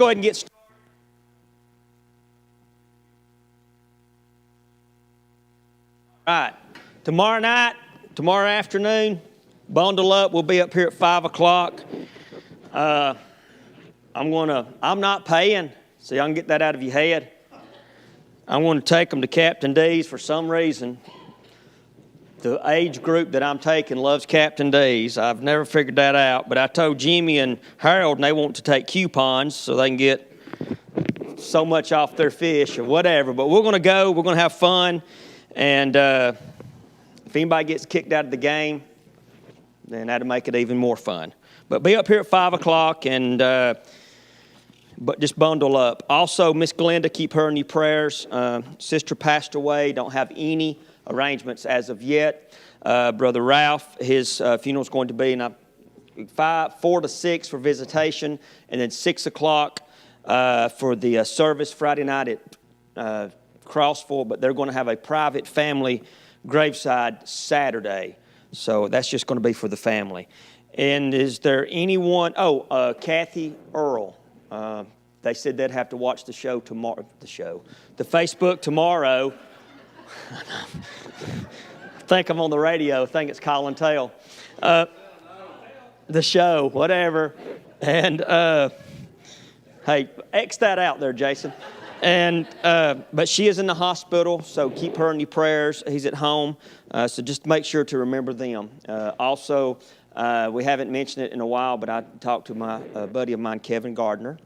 go ahead and get started. All right. Tomorrow afternoon, bundle up. We'll be up here at 5 o'clock. I'm not paying, so y'all can get that out of your head. I'm going to take them to Captain D's for some reason. The age group that I'm taking loves Captain D's. I've never figured that out, but I told Jimmy and Harold, and they want to take coupons so they can get so much off their fish or whatever. But we're going to go. We're going to have fun. And if anybody gets kicked out of the game, then that'll make it even more fun. But be up here at 5 o'clock and but just bundle up. Also, Miss Glenda, keep her in your prayers. Sister passed away. Don't have any arrangements as of yet. Brother Ralph, his funeral is going to be in 4 to 6 for visitation, and then 6 o'clock for the service Friday night at Crossville. But they're going to have a private family graveside Saturday. So that's just going to be for the family. And is there anyone? Kathy Earl. They said they'd have to watch the show tomorrow. The Facebook tomorrow. I think I'm on the radio. I think it's Call and Tell. The show, whatever. And hey, X that out there, Jason. And but she is in the hospital, so keep her in your prayers. He's at home, so just make sure to remember them. Also, we haven't mentioned it in a while, but I talked to my buddy of mine, Kevin Gardner.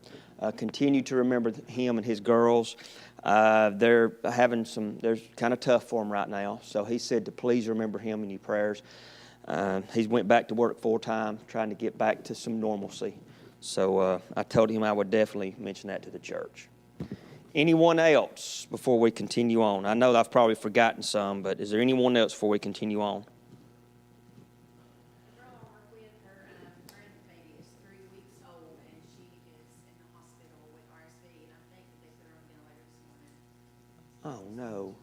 Continue to remember him and his girls. They're kind of tough for them right now, so he said to please remember him in your prayers. He went back to work full time, trying to get back to some normalcy. So I told him I would definitely mention that to the church. Anyone else before we continue on? I know I've probably forgotten some, but is there anyone else before we continue on? Oh, no.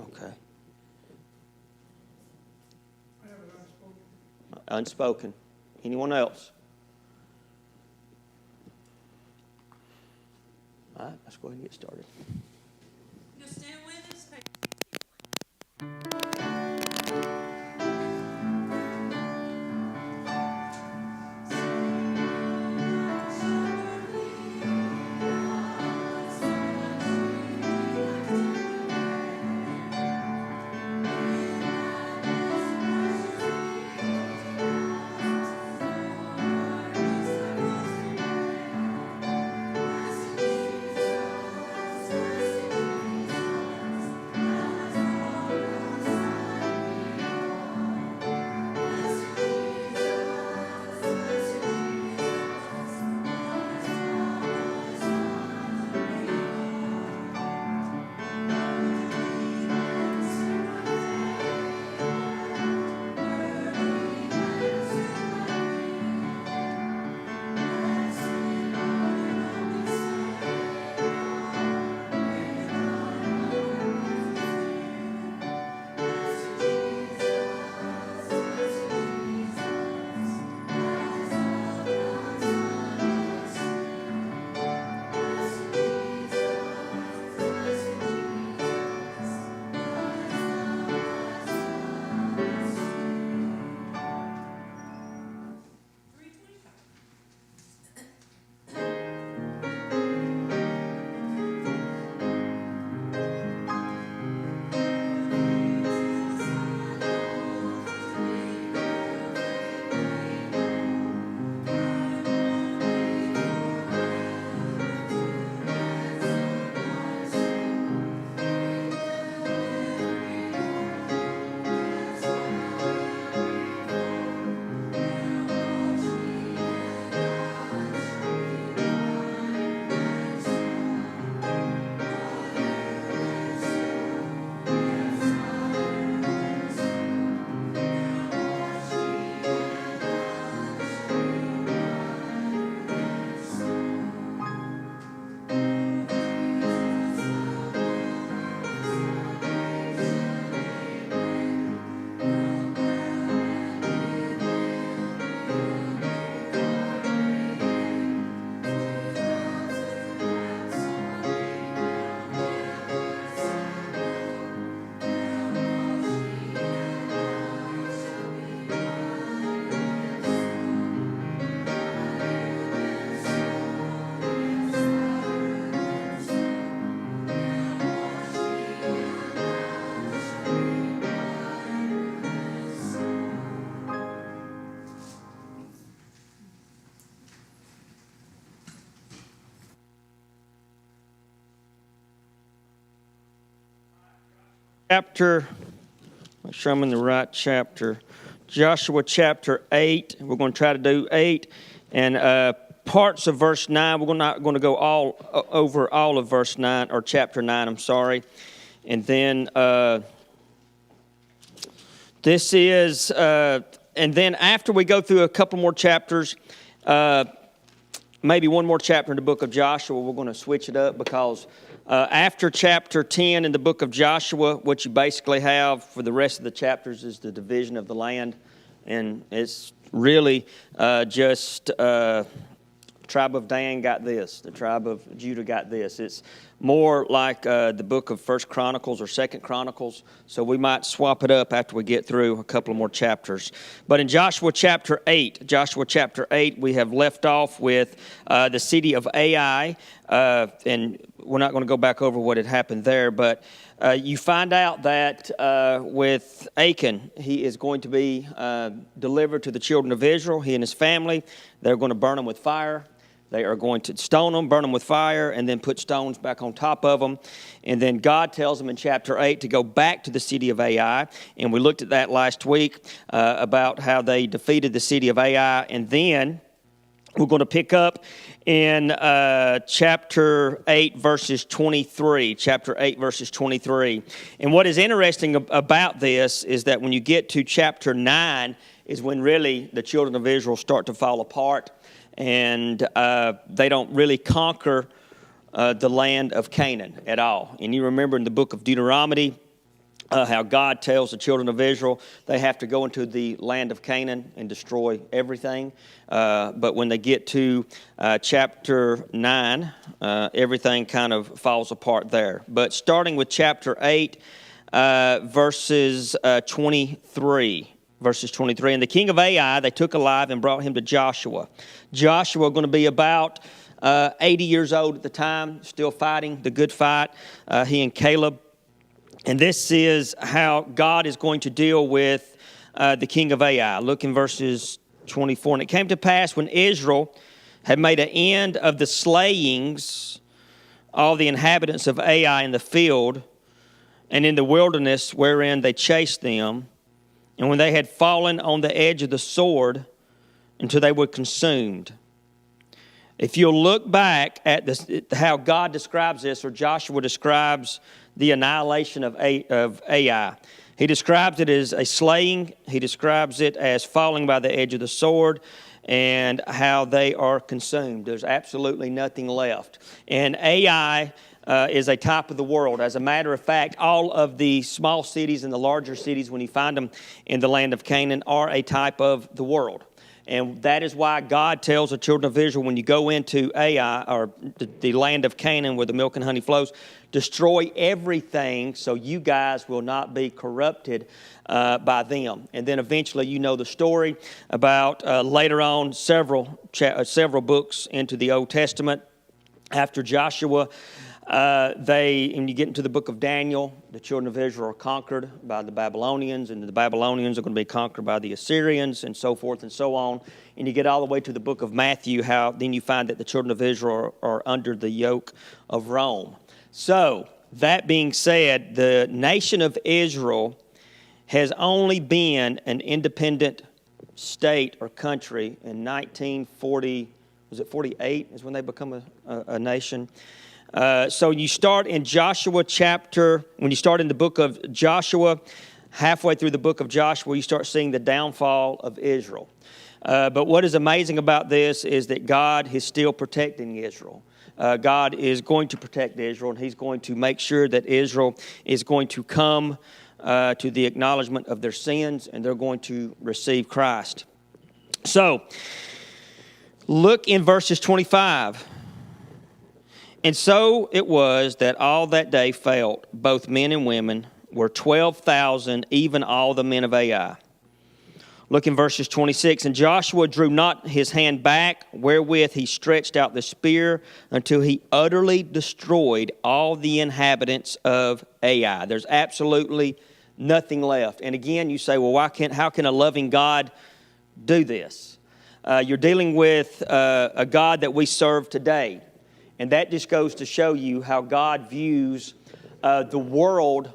Okay. Unspoken. Anyone else? All right, let's go ahead and get started. You stand with us? chapter, make sure I'm in the right chapter. Joshua chapter 8. We're going to try to do 8 and parts of verse 9. We're not going to go over all of verse 9 or chapter 9. I'm sorry. And then this is, and then after we go through a couple more chapters, maybe one more chapter in the book of Joshua, we're going to switch it up because after chapter 10 in the book of Joshua, what you basically have for the rest of the chapters is the division of the land. And it's really just tribe of Dan got this. The tribe of Judah got this. It's more like the book of First Chronicles or Second Chronicles. So we might swap it up after we get through a couple of more chapters. But in Joshua chapter 8, we have left off with the city of Ai. And we're not going to go back over what had happened there. But you find out that with Achan, he is going to be delivered to the children of Israel. He and his family, they're going to burn him with fire. They are going to stone them, burn them with fire, and then put stones back on top of them. And then God tells them in chapter 8 to go back to the city of Ai. And we looked at that last week about how they defeated the city of Ai. And then we're going to pick up in chapter 8, verses 23. Chapter 8, verses 23. And what is interesting about this is that when you get to chapter 9 is when really the children of Israel start to fall apart. And they don't really conquer the land of Canaan at all. And you remember in the book of Deuteronomy how God tells the children of Israel they have to go into the land of Canaan and destroy everything. But when they get to chapter 9, everything kind of falls apart there. But starting with chapter 8, verses 23. Verses 23, and the king of Ai they took alive and brought him to Joshua. Joshua going to be about 80 years old at the time, still fighting the good fight, he and Caleb. And this is how God is going to deal with the king of Ai. Look in verses 24. And it came to pass when Israel had made an end of the slayings all the inhabitants of Ai in the field and in the wilderness wherein they chased them, and when they had fallen on the edge of the sword until they were consumed. If you'll look back at this, how God describes this, or Joshua describes the annihilation of Ai. He describes it as a slaying. He describes it as falling by the edge of the sword and how they are consumed. There's absolutely nothing left. And Ai is a type of the world. As a matter of fact, all of the small cities and the larger cities, when you find them in the land of Canaan, are a type of the world. And that is why God tells the children of Israel, when you go into Ai, or the land of Canaan where the milk and honey flows, destroy everything so you guys will not be corrupted by them. And then eventually you know the story about later on several books into the Old Testament after Joshua. When you get into the book of Daniel, the children of Israel are conquered by the Babylonians, and the Babylonians are going to be conquered by the Assyrians, and so forth and so on. And you get all the way to the book of Matthew, how then you find that the children of Israel are under the yoke of Rome. So, that being said, the nation of Israel has only been an independent state or country in 1940, was it 48 is when they become a nation? So you start in Joshua chapter, when you start in the book of Joshua, halfway through the book of Joshua, you start seeing the downfall of Israel. But what is amazing about this is that God is still protecting Israel. God is going to protect Israel, and He's going to make sure that Israel is going to come to the acknowledgement of their sins, and they're going to receive Christ. So, look in verses 25. And so it was that all that day felt, both men and women, were 12,000, even all the men of Ai. Look in verses 26. And Joshua drew not his hand back, wherewith he stretched out the spear, until he utterly destroyed all the inhabitants of Ai. There's absolutely nothing left. And again, you say, well, how can a loving God do this? You're dealing with a God that we serve today. And that just goes to show you how God views the world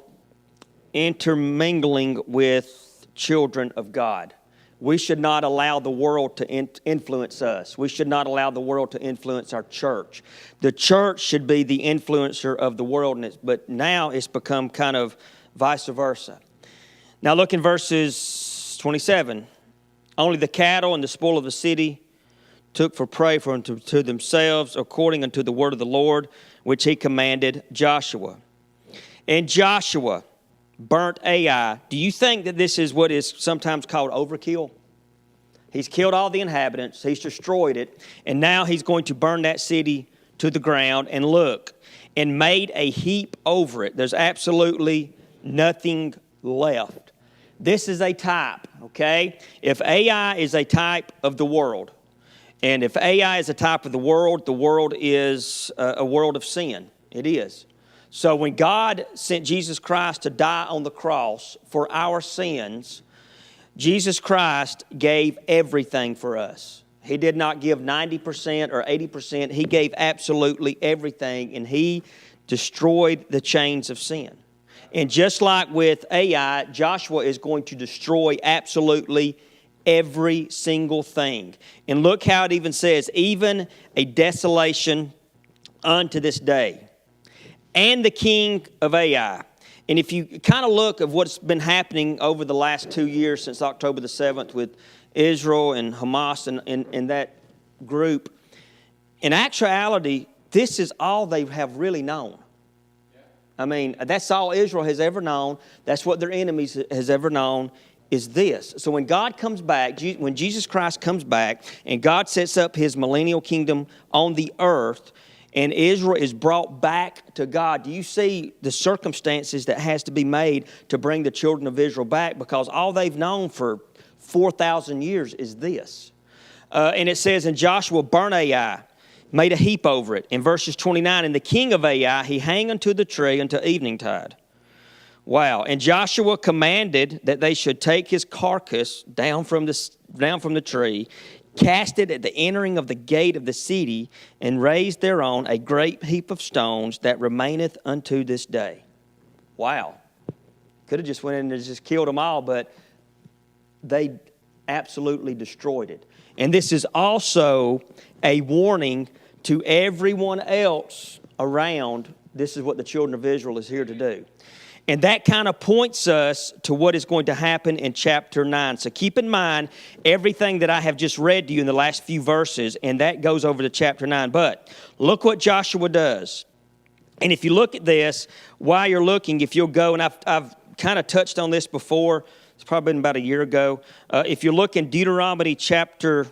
intermingling with children of God. We should not allow the world to influence us. We should not allow the world to influence our church. The church should be the influencer of the world, but now it's become kind of vice versa. Now look in verses 27. Only the cattle and the spoil of the city took for prey to themselves, according unto the word of the Lord, which he commanded Joshua. And Joshua burnt Ai. Do you think that this is what is sometimes called overkill? He's killed all the inhabitants. He's destroyed it. And now he's going to burn that city to the ground. And look, and made a heap over it. There's absolutely nothing left. This is a type, okay? If Ai is a type of the world, and if Ai is a type of the world is a world of sin. It is. So when God sent Jesus Christ to die on the cross for our sins, Jesus Christ gave everything for us. He did not give 90% or 80%. He gave absolutely everything, and he destroyed the chains of sin. And just like with Ai, Joshua is going to destroy absolutely every single thing. And look how it even says, even a desolation unto this day. And the king of Ai. And if you kind of look at what's been happening over the last 2 years since October the 7th with Israel and Hamas and that group, in actuality, this is all they have really known. I mean, that's all Israel has ever known. That's what their enemies has ever known, is this. So when God comes back, when Jesus Christ comes back and God sets up his millennial kingdom on the earth and Israel is brought back to God, do you see the circumstances that has to be made to bring the children of Israel back? Because all they've known for 4,000 years is this. And it says, and Joshua burnt Ai, made a heap over it. In verses 29, and the king of Ai, he hang unto the tree until eveningtide. Wow. And Joshua commanded that they should take his carcass down from the tree, cast it at the entering of the gate of the city, and raise thereon a great heap of stones that remaineth unto this day. Wow. Could have just went in and just killed them all, but they absolutely destroyed it. And this is also a warning to everyone else around. This is what the children of Israel is here to do. And that kind of points us to what is going to happen in chapter 9. So keep in mind everything that I have just read to you in the last few verses, and that goes over to chapter 9. But look what Joshua does. And if you look at this, while you're looking, if you'll go, and I've kind of touched on this before, it's probably been about a year ago. If you look in Deuteronomy chapter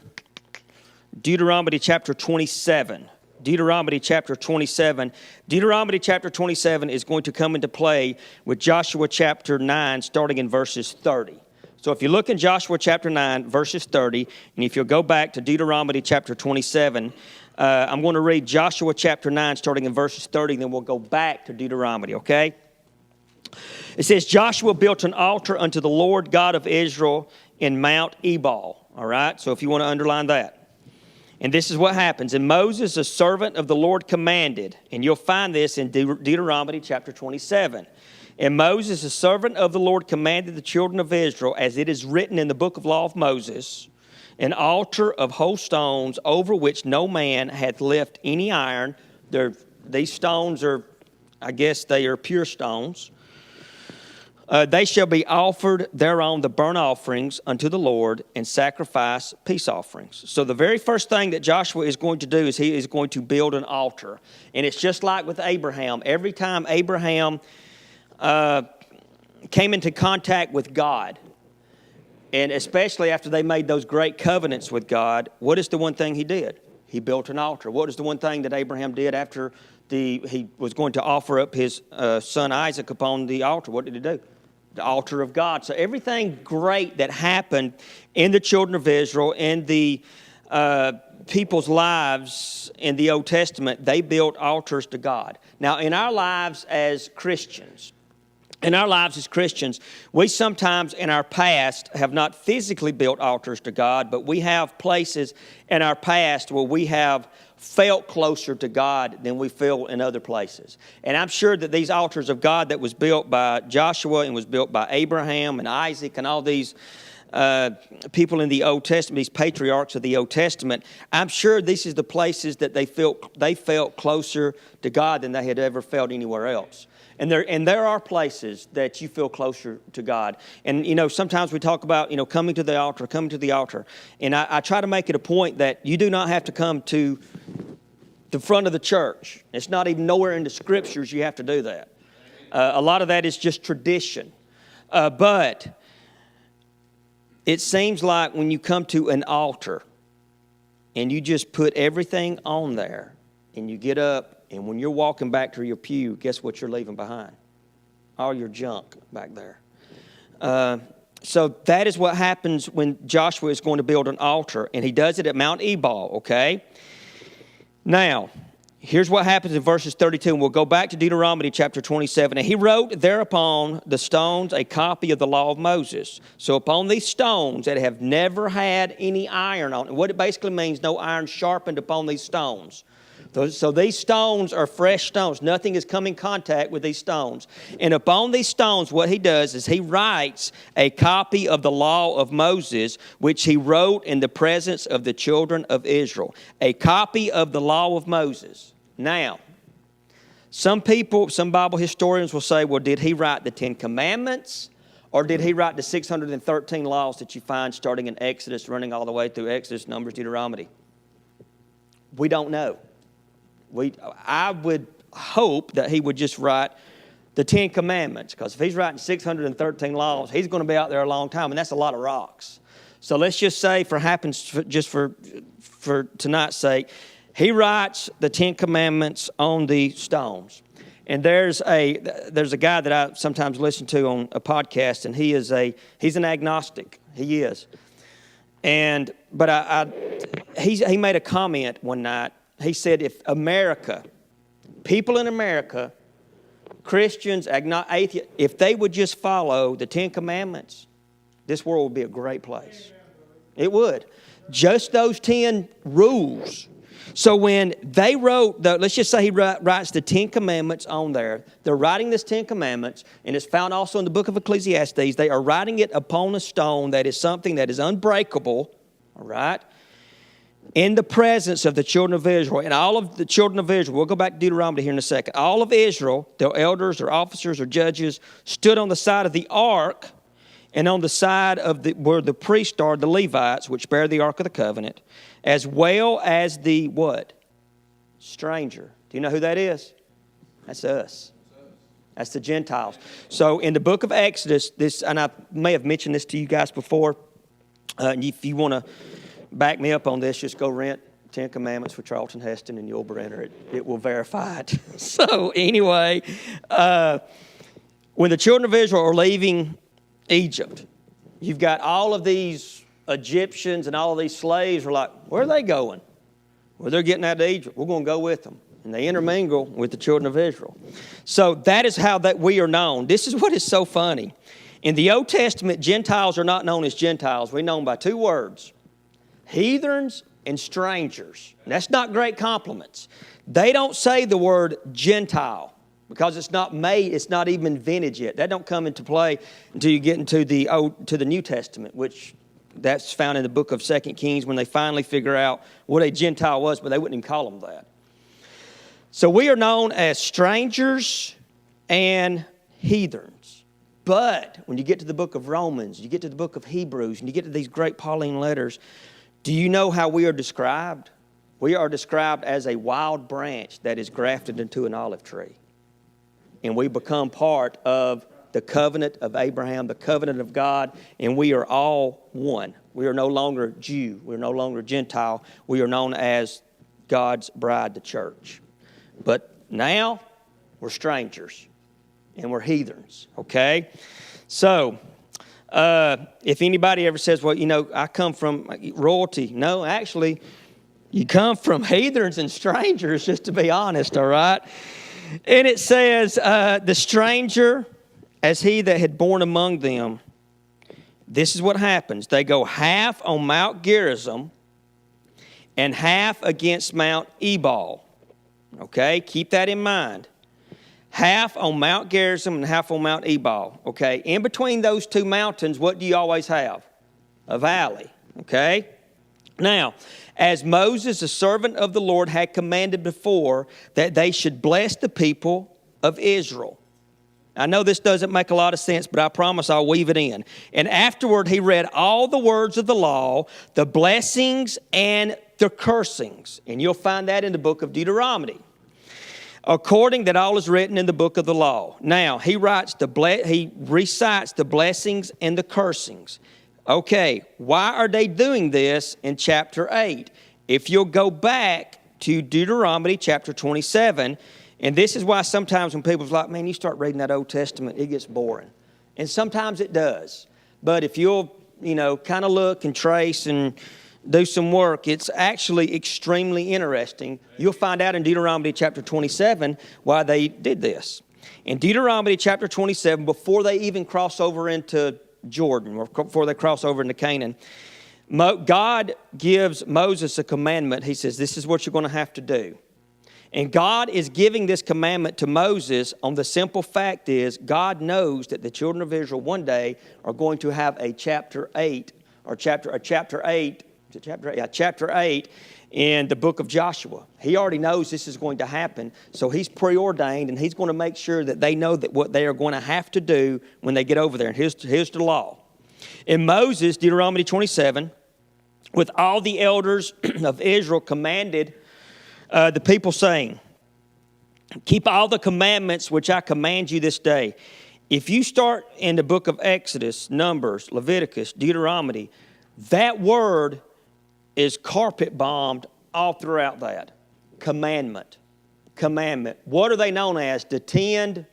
27. Deuteronomy chapter 27. Deuteronomy chapter 27 is going to come into play with Joshua chapter 9, starting in verses 30. So if you look in Joshua chapter 9, verses 30, and if you'll go back to Deuteronomy chapter 27, I'm going to read Joshua chapter 9, starting in verses 30, then we'll go back to Deuteronomy, okay? It says, Joshua built an altar unto the Lord God of Israel in Mount Ebal. All right, so if you want to underline that. And this is what happens. And Moses, a servant of the Lord, commanded, and you'll find this in Deuteronomy chapter 27. And Moses, a servant of the Lord, commanded the children of Israel, as it is written in the book of law of Moses, an altar of whole stones over which no man hath left any iron. These stones are, I guess they are pure stones. They shall be offered thereon the burnt offerings unto the Lord and sacrifice peace offerings. So the very first thing that Joshua is going to do is he is going to build an altar. And it's just like with Abraham. Every time Abraham came into contact with God, and especially after they made those great covenants with God, what is the one thing he did? He built an altar. What is the one thing that Abraham did after he was going to offer up his son Isaac upon the altar? What did he do? The altar of God. So everything great that happened in the children of Israel, in the people's lives in the Old Testament, they built altars to God. Now, in our lives as Christians, we sometimes in our past have not physically built altars to God, but we have places in our past where we have felt closer to God than we feel in other places. And I'm sure that these altars of God that was built by Joshua and was built by Abraham and Isaac and all these people in the Old Testament, these patriarchs of the Old Testament, I'm sure this is the places that they felt closer to God than they had ever felt anywhere else. And there are places that you feel closer to God. And, sometimes we talk about, coming to the altar. And I try to make it a point that you do not have to come to the front of the church. It's not even nowhere in the Scriptures you have to do that. A lot of that is just tradition. But it seems like when you come to an altar and you just put everything on there and you get up, and when you're walking back to your pew, guess what you're leaving behind? All your junk back there. So that is what happens when Joshua is going to build an altar, and he does it at Mount Ebal, okay? Now, here's what happens in verses 32, and we'll go back to Deuteronomy chapter 27. And he wrote thereupon the stones a copy of the law of Moses. So upon these stones that have never had any iron on it, what it basically means, no iron sharpened upon these stones. So these stones are fresh stones. Nothing has come in contact with these stones. And upon these stones, what he does is he writes a copy of the law of Moses, which he wrote in the presence of the children of Israel. A copy of the law of Moses. Now, some Bible historians will say, well, did he write the 10 Commandments? Or did he write the 613 laws that you find starting in Exodus, running all the way through Exodus, Numbers, Deuteronomy? We don't know. I would hope that he would just write the 10 Commandments, because if he's writing 613 laws, he's going to be out there a long time, and that's a lot of rocks. So let's just say, for tonight's sake, he writes the 10 Commandments on the stones. And there's a guy that I sometimes listen to on a podcast, and he's an agnostic. He is. But he made a comment one night. He said, if people in America, Christians, atheists, if they would just follow the 10 Commandments, this world would be a great place. It would. Just those 10 rules. So when they wrote, let's just say he writes the 10 Commandments on there. They're writing this 10 Commandments, and it's found also in the book of Ecclesiastes. They are writing it upon a stone that is something that is unbreakable, all right? In the presence of the children of Israel. And all of the children of Israel, we'll go back to Deuteronomy here in a second. All of Israel, their elders or officers or judges, stood on the side of the ark and on the side of where the priests are, the Levites, which bear the ark of the covenant, as well as the what? Stranger. Do you know who that is? That's us. That's the Gentiles. So in the book of Exodus, and I may have mentioned this to you guys before, if you want to back me up on this, just go rent 10 Commandments for Charlton Heston and you'll enter it. It will verify it. So anyway, when the children of Israel are leaving Egypt, you've got all of these Egyptians and all of these slaves are like, where are they going? Well, they're getting out of Egypt. We're going to go with them. And they intermingle with the children of Israel. So that is how that we are known. This is what is so funny. In the Old Testament, Gentiles are not known as Gentiles. We're known by two words. Heathens and strangers. And that's not great compliments. They don't say the word Gentile because it's not even invented yet. That don't come into play until you get into the New Testament, which that's found in the book of 2 Kings when they finally figure out what a Gentile was, but they wouldn't even call them that. So we are known as strangers and heathens. But when you get to the book of Romans, you get to the book of Hebrews, and you get to these great Pauline letters, do you know how we are described? We are described as a wild branch that is grafted into an olive tree. And we become part of the covenant of Abraham, the covenant of God, and we are all one. We are no longer Jew. We are no longer Gentile. We are known as God's bride, the church. But now we're strangers and we're heathens, okay? So if anybody ever says, well, I come from royalty. No, actually, you come from heathens and strangers, just to be honest, all right? And it says, the stranger, as he that had born among them, this is what happens. They go half on Mount Gerizim and half against Mount Ebal. Okay, keep that in mind. Half on Mount Gerizim and half on Mount Ebal. Okay, in between those two mountains, what do you always have? A valley. Okay? Now, as Moses, the servant of the Lord, had commanded before that they should bless the people of Israel. I know this doesn't make a lot of sense, but I promise I'll weave it in. And afterward, he read all the words of the law, the blessings and the cursings. And you'll find that in the book of Deuteronomy. According that all is written in the book of the law. Now, he recites the blessings and the cursings. Okay, why are they doing this in chapter 8? If you'll go back to Deuteronomy chapter 27, and this is why sometimes when people's like, man, you start reading that Old Testament, it gets boring. And sometimes it does. But if you'll, kind of look and trace and do some work, it's actually extremely interesting. You'll find out in Deuteronomy chapter 27 why they did this. In Deuteronomy chapter 27, before they even cross over into Jordan, or before they cross over into Canaan, God gives Moses a commandment. He says, this is what you're going to have to do. And God is giving this commandment to Moses on the simple fact is God knows that the children of Israel one day are going to have a chapter 8 in the book of Joshua. He already knows this is going to happen, so he's preordained, and he's going to make sure that they know that what they are going to have to do when they get over there. And here's the law. In Moses, Deuteronomy 27, with all the elders of Israel commanded the people saying, keep all the commandments which I command you this day. If you start in the book of Exodus, Numbers, Leviticus, Deuteronomy, that word is carpet bombed all throughout that. Commandment. What are they known as? The 10,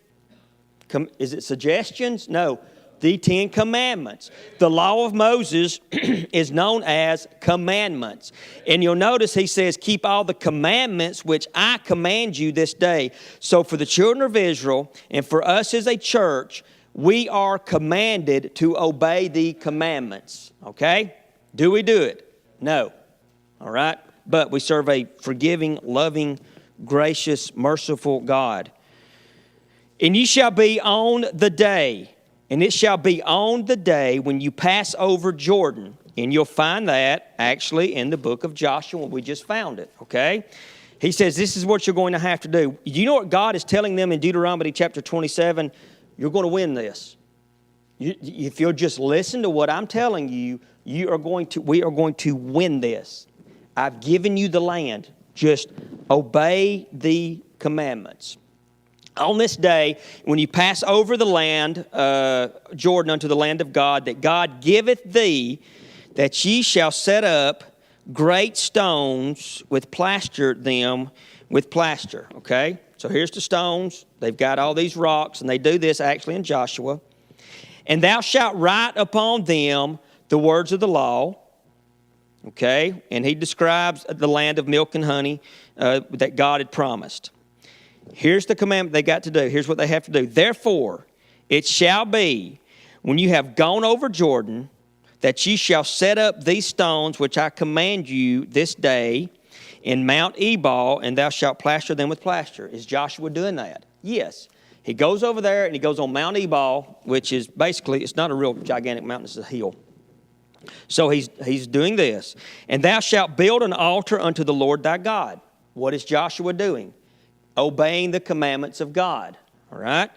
is it suggestions? No. The 10 Commandments. The law of Moses is known as commandments. And you'll notice he says, keep all the commandments which I command you this day. So for the children of Israel and for us as a church, we are commanded to obey the commandments. Okay? Do we do it? No. All right? But we serve a forgiving, loving, gracious, merciful God. And ye shall be on the day, and it shall be on the day when you pass over Jordan. And you'll find that actually in the book of Joshua. We just found it, okay? He says this is what you're going to have to do. You know what God is telling them in Deuteronomy chapter 27? You're going to win this. If you'll just listen to what I'm telling you, we are going to win this. I've given you the land. Just obey the commandments. On this day, when you pass over the land, Jordan, unto the land of God, that God giveth thee, that ye shall set up great stones with plaster them with plaster. Okay? So here's the stones. They've got all these rocks, and they do this actually in Joshua. And thou shalt write upon them the words of the law. Okay? And he describes the land of milk and honey that God had promised. Here's the commandment they got to do. Here's what they have to do. Therefore, it shall be, when you have gone over Jordan, that ye shall set up these stones which I command you this day in Mount Ebal, and thou shalt plaster them with plaster. Is Joshua doing that? Yes. He goes over there and he goes on Mount Ebal, which is basically, it's not a real gigantic mountain, it's a hill. So he's doing this. And thou shalt build an altar unto the Lord thy God. What is Joshua doing? Obeying the commandments of God. All right?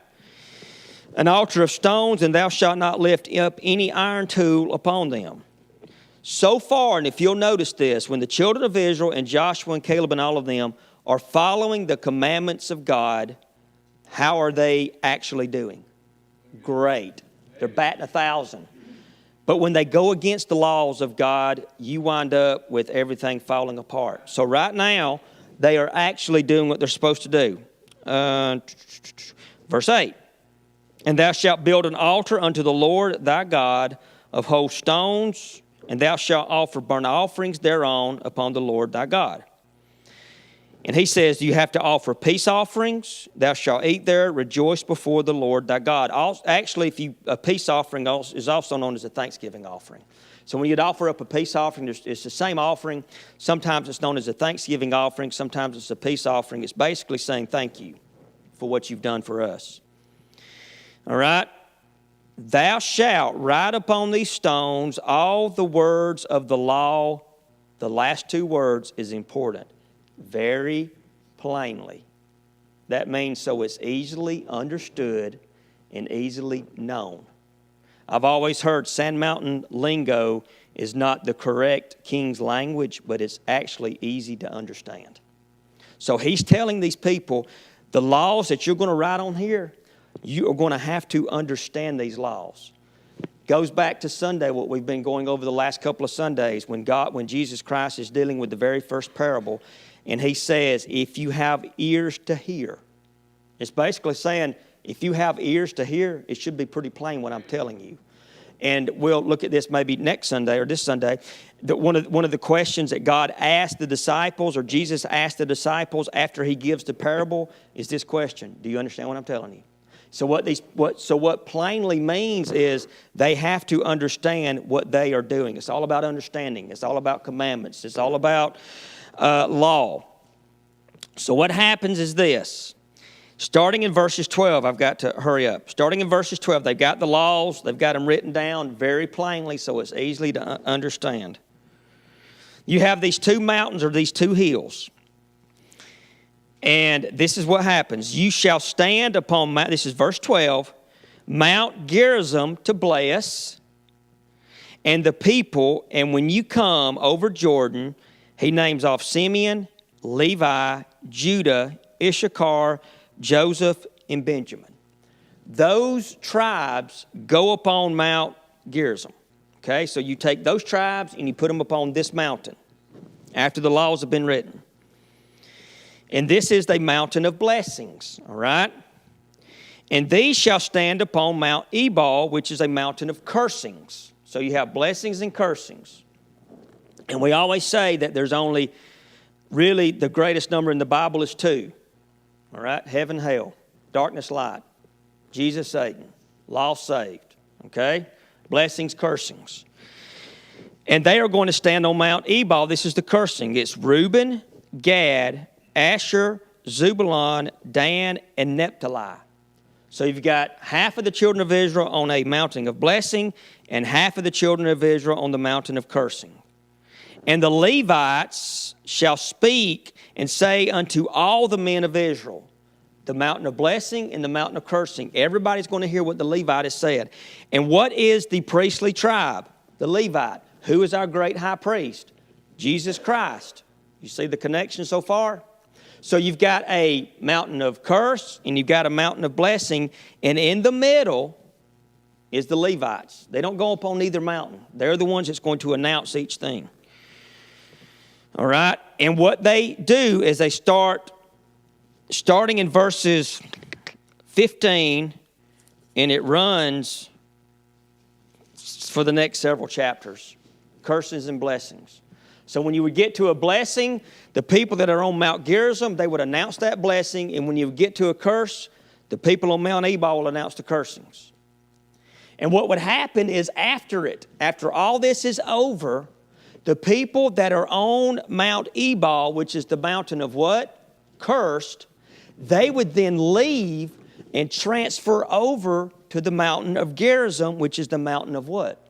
An altar of stones, and thou shalt not lift up any iron tool upon them. So far, and if you'll notice this, when the children of Israel and Joshua and Caleb and all of them are following the commandments of God, how are they actually doing? Great. They're batting 1,000. But when they go against the laws of God, you wind up with everything falling apart. So right now, they are actually doing what they're supposed to do. Verse 8. And thou shalt build an altar unto the Lord thy God of whole stones, and thou shalt offer burnt offerings thereon upon the Lord thy God. And he says you have to offer peace offerings. Thou shalt eat there, rejoice before the Lord thy God. Actually, a peace offering is also known as a thanksgiving offering. So when you'd offer up a peace offering, it's the same offering. Sometimes it's known as a Thanksgiving offering. Sometimes it's a peace offering. It's basically saying thank you for what you've done for us. All right? Thou shalt write upon these stones all the words of the law. The last two words is important. Very plainly. That means so it's easily understood and easily known. I've always heard Sand Mountain lingo is not the correct King's language, but it's actually easy to understand. So he's telling these people, the laws that you're going to write on here, you are going to have to understand these laws. Goes back to Sunday, what we've been going over the last couple of Sundays, when Jesus Christ is dealing with the very first parable, and he says, if you have ears to hear. It's basically saying, if you have ears to hear, it should be pretty plain what I'm telling you. And we'll look at this maybe next Sunday or this Sunday. One of the questions that God asked the disciples, or Jesus asked the disciples after he gives the parable, is this question: do you understand what I'm telling you? So what plainly means is they have to understand what they are doing. It's all about understanding. It's all about commandments. It's all about law. So what happens is this. Starting in verses 12, I've got to hurry up. Starting in verses 12, they've got the laws. They've got them written down very plainly so it's easily to understand. You have these two mountains or these two hills. And this is what happens. You shall stand upon, this is verse 12, Mount Gerizim to bless, and the people, and when you come over Jordan, he names off Simeon, Levi, Judah, Issachar, Joseph, and Benjamin. Those tribes go upon Mount Gerizim. Okay, so you take those tribes and you put them upon this mountain after the laws have been written. And this is the mountain of blessings, all right? And these shall stand upon Mount Ebal, which is a mountain of cursings. So you have blessings and cursings. And we always say that there's only, really, the greatest number in the Bible is two. All right? Heaven, hell. Darkness, light. Jesus, Satan. Lost, saved. Okay? Blessings, cursings. And they are going to stand on Mount Ebal. This is the cursing. It's Reuben, Gad, Asher, Zebulun, Dan, and Naphtali. So you've got half of the children of Israel on a mountain of blessing and half of the children of Israel on the mountain of cursing. And the Levites shall speak and say unto all the men of Israel, the mountain of blessing and the mountain of cursing. Everybody's going to hear what the Levite has said. And what is the priestly tribe? The Levite. Who is our great high priest? Jesus Christ. You see the connection so far? So you've got a mountain of curse and you've got a mountain of blessing. And in the middle is the Levites. They don't go up on either mountain. They're the ones that's going to announce each thing. All right? And what they do is they starting in verses 15, and it runs for the next several chapters. Curses and blessings. So when you would get to a blessing, the people that are on Mount Gerizim, they would announce that blessing. And when you would get to a curse, the people on Mount Ebal will announce the cursings. And what would happen is after all this is over, the people that are on Mount Ebal, which is the mountain of what? Cursed, they would then leave and transfer over to the mountain of Gerizim, which is the mountain of what?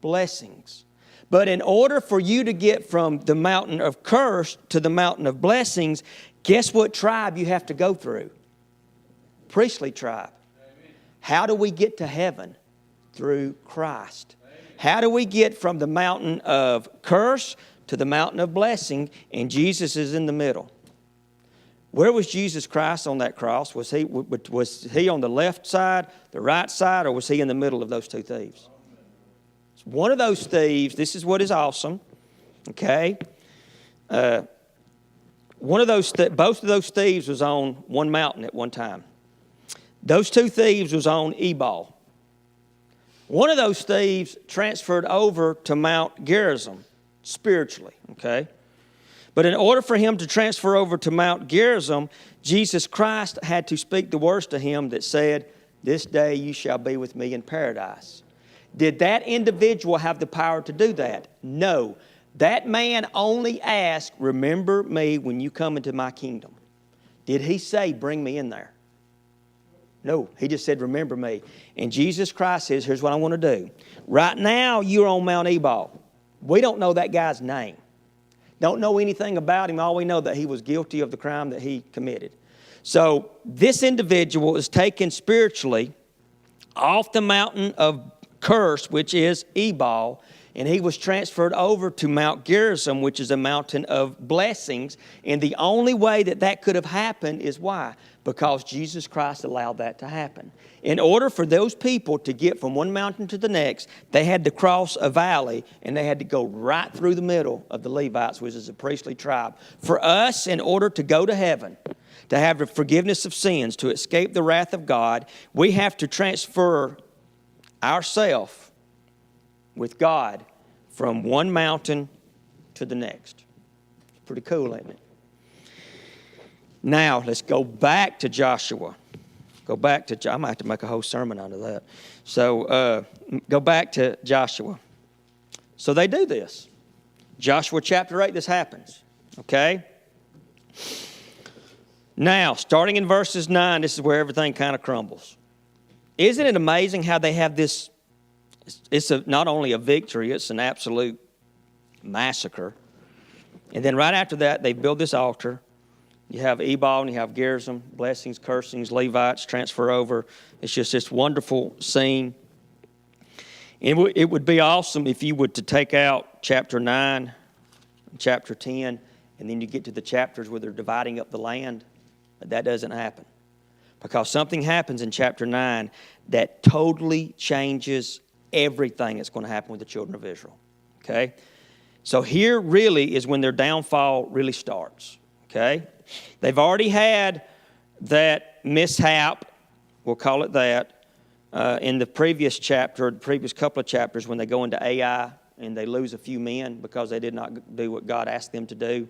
Blessings. But in order for you to get from the mountain of curse to the mountain of blessings, guess what tribe you have to go through? Priestly tribe. Amen. How do we get to heaven? Through Christ. Amen. How do we get from the mountain of curse to the mountain of blessing? And Jesus is in the middle. Where was Jesus Christ on that cross? Was he on the left side, the right side, or was he in the middle of those two thieves? One of those thieves, this is what is awesome, okay? Both of those thieves was on one mountain at one time. Those two thieves was on Ebal. One of those thieves transferred over to Mount Gerizim spiritually, okay? But in order for him to transfer over to Mount Gerizim, Jesus Christ had to speak the words to him that said, "This day you shall be with me in paradise." Did that individual have the power to do that? No. That man only asked, remember me when you come into my kingdom. Did he say, bring me in there? No. He just said, remember me. And Jesus Christ says, here's what I want to do. Right now, you're on Mount Ebal. We don't know that guy's name. Don't know anything about him. All we know that he was guilty of the crime that he committed. So this individual is taken spiritually off the mountain of curse, which is Ebal, and he was transferred over to Mount Gerizim, which is a mountain of blessings. And the only way that that could have happened is why? Because Jesus Christ allowed that to happen. In order for those people to get from one mountain to the next, they had to cross a valley, and they had to go right through the middle of the Levites, which is a priestly tribe. For us, in order to go to heaven, to have the forgiveness of sins, to escape the wrath of God, we have to transfer ourselves with God from one mountain to the next. It's pretty cool, isn't it? Now, let's go back to Joshua. I might have to make a whole sermon out of that. So, go back to Joshua. So they do this. Joshua chapter 8, this happens. Okay? Now, starting in verses 9, this is where everything kind of crumbles. Isn't it amazing how they have this? It's not only a victory, it's an absolute massacre. And then right after that, they build this altar. You have Ebal and you have Gerizim, blessings, cursings, Levites, transfer over. It's just this wonderful scene. It would be awesome if you would to take out chapter 9, chapter 10, and then you get to the chapters where they're dividing up the land. But that doesn't happen. Because something happens in chapter 9 that totally changes everything that's going to happen with the children of Israel. Okay? So here really is when their downfall really starts. Okay? They've already had that mishap, we'll call it that, in the previous chapter, the previous couple of chapters when they go into Ai and they lose a few men because they did not do what God asked them to do.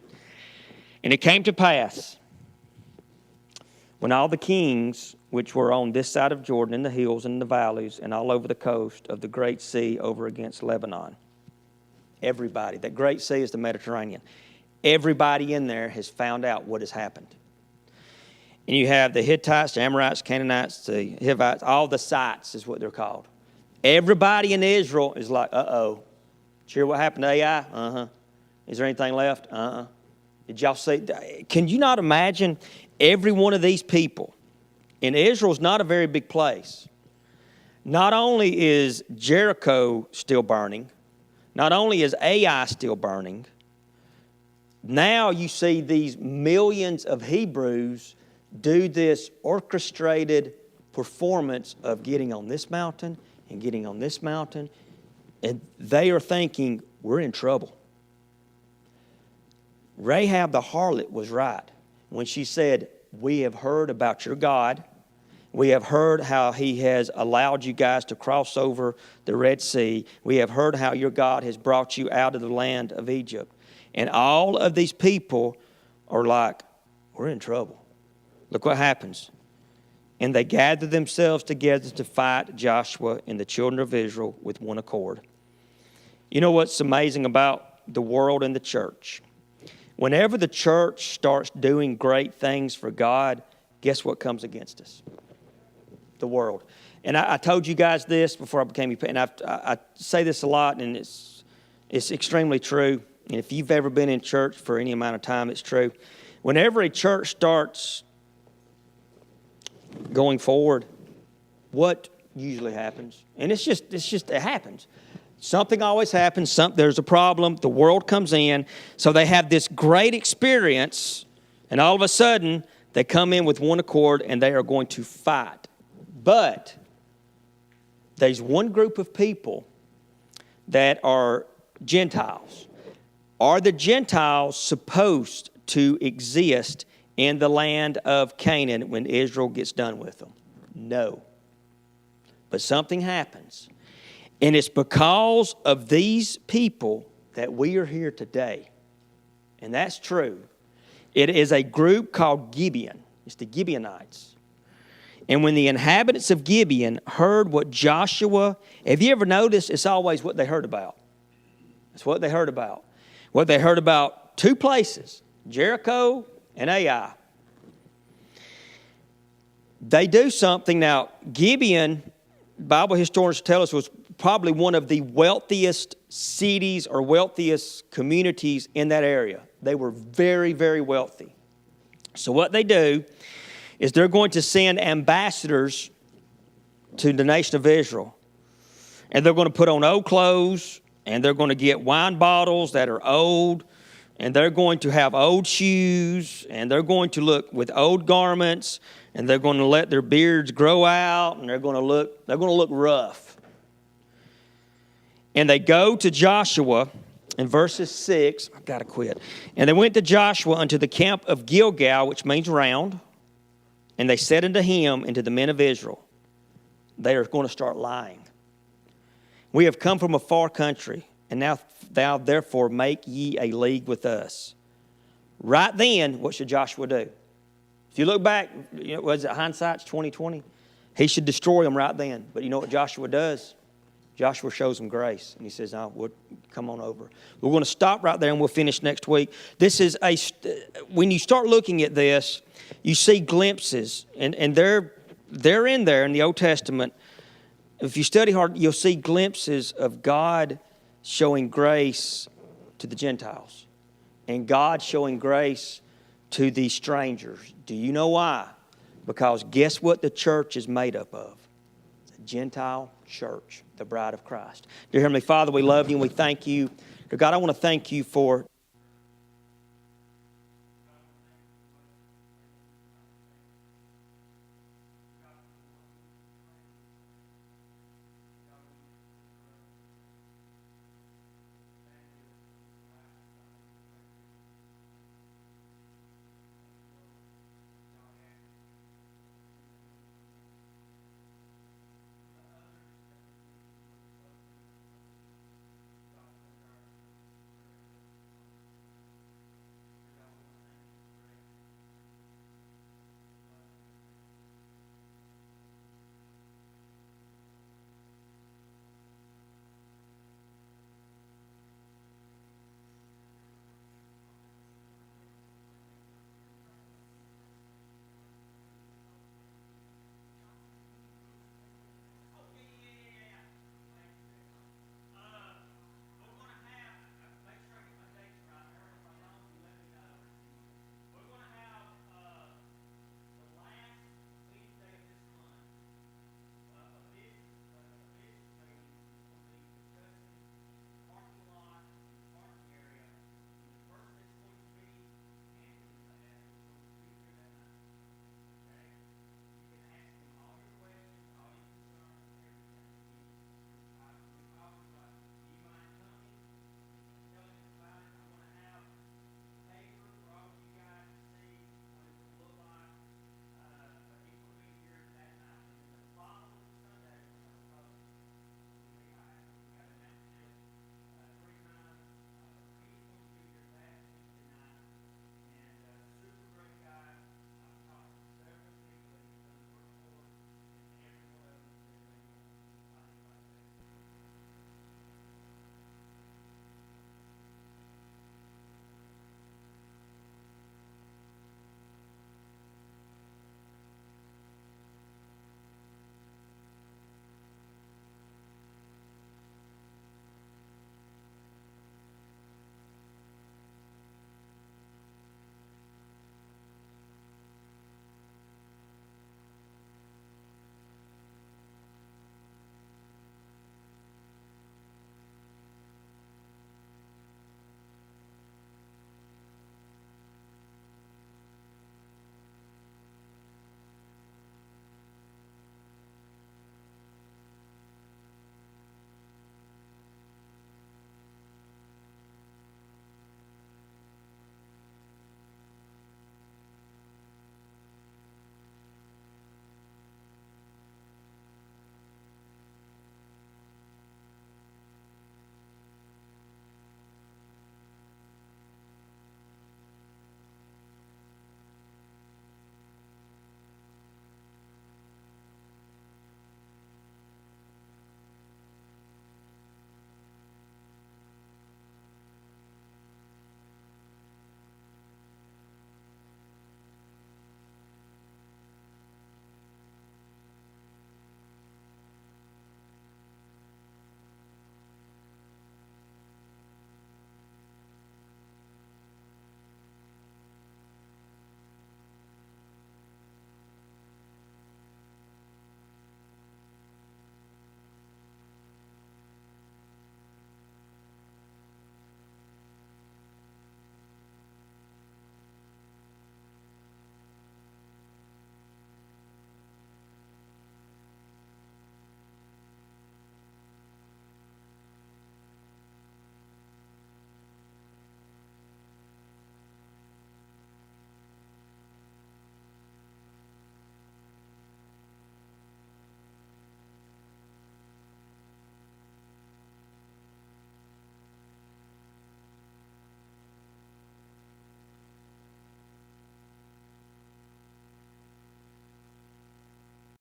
And it came to pass when all the kings which were on this side of Jordan, in the hills and in the valleys and all over the coast of the great sea over against Lebanon, everybody, that great sea is the Mediterranean, everybody in there has found out what has happened. And you have the Hittites, the Amorites, Canaanites, the Hivites, all the sites is what they're called. Everybody in Israel is like, uh-oh. Did you hear what happened to Ai? Uh-huh. Is there anything left? Uh-uh. Did y'all see? Can you not imagine every one of these people? And Israel's not a very big place. Not only is Jericho still burning, not only is Ai still burning, now you see these millions of Hebrews do this orchestrated performance of getting on this mountain and getting on this mountain, and they are thinking, we're in trouble. Rahab the harlot was right when she said, we have heard about your God. We have heard how he has allowed you guys to cross over the Red Sea. We have heard how your God has brought you out of the land of Egypt. And all of these people are like, we're in trouble. Look what happens. And they gathered themselves together to fight Joshua and the children of Israel with one accord. You know what's amazing about the world and the church? Whenever the church starts doing great things for God, guess what comes against us? The world. And I told you guys this before I became your and I say this a lot, and it's extremely true. And if you've ever been in church for any amount of time, it's true. Whenever a church starts going forward, what usually happens? And it's just it happens. Something always happens. There's a problem. The world comes in. So they have this great experience, and all of a sudden, they come in with one accord, and they are going to fight. But there's one group of people that are Gentiles. Are the Gentiles supposed to exist in the land of Canaan when Israel gets done with them? No. But something happens. And it's because of these people that we are here today. And that's true. It is a group called Gibeon. It's the Gibeonites. And when the inhabitants of Gibeon heard what Joshua, have you ever noticed it's always what they heard about? It's what they heard about. What they heard about two places, Jericho and Ai. They do something. Now, Gibeon, Bible historians tell us, was probably one of the wealthiest cities or wealthiest communities in that area. They were very, very wealthy. So what they do is they're going to send ambassadors to the nation of Israel. And they're going to put on old clothes, and they're going to get wine bottles that are old, and they're going to have old shoes, and they're going to look with old garments, and they're going to let their beards grow out, and they're going to look rough. And they go to Joshua in verses 6. I've got to quit. And they went to Joshua unto the camp of Gilgal, which means round. And they said unto him and to the men of Israel, they are going to start lying. We have come from a far country, and now thou therefore make ye a league with us. Right then, what should Joshua do? If you look back, was it hindsight's 20/20? He should destroy them right then. But you know what Joshua does? Joshua shows them grace, and he says, "No, we'll come on over." We're going to stop right there, and we'll finish next week. This is when you start looking at this, you see glimpses, and they're in there in the Old Testament. If you study hard, you'll see glimpses of God showing grace to the Gentiles, and God showing grace to these strangers. Do you know why? Because guess what the church is made up of? It's a Gentile church, the bride of Christ. Dear Heavenly Father, we love you and we thank you. Dear God, I want to thank you for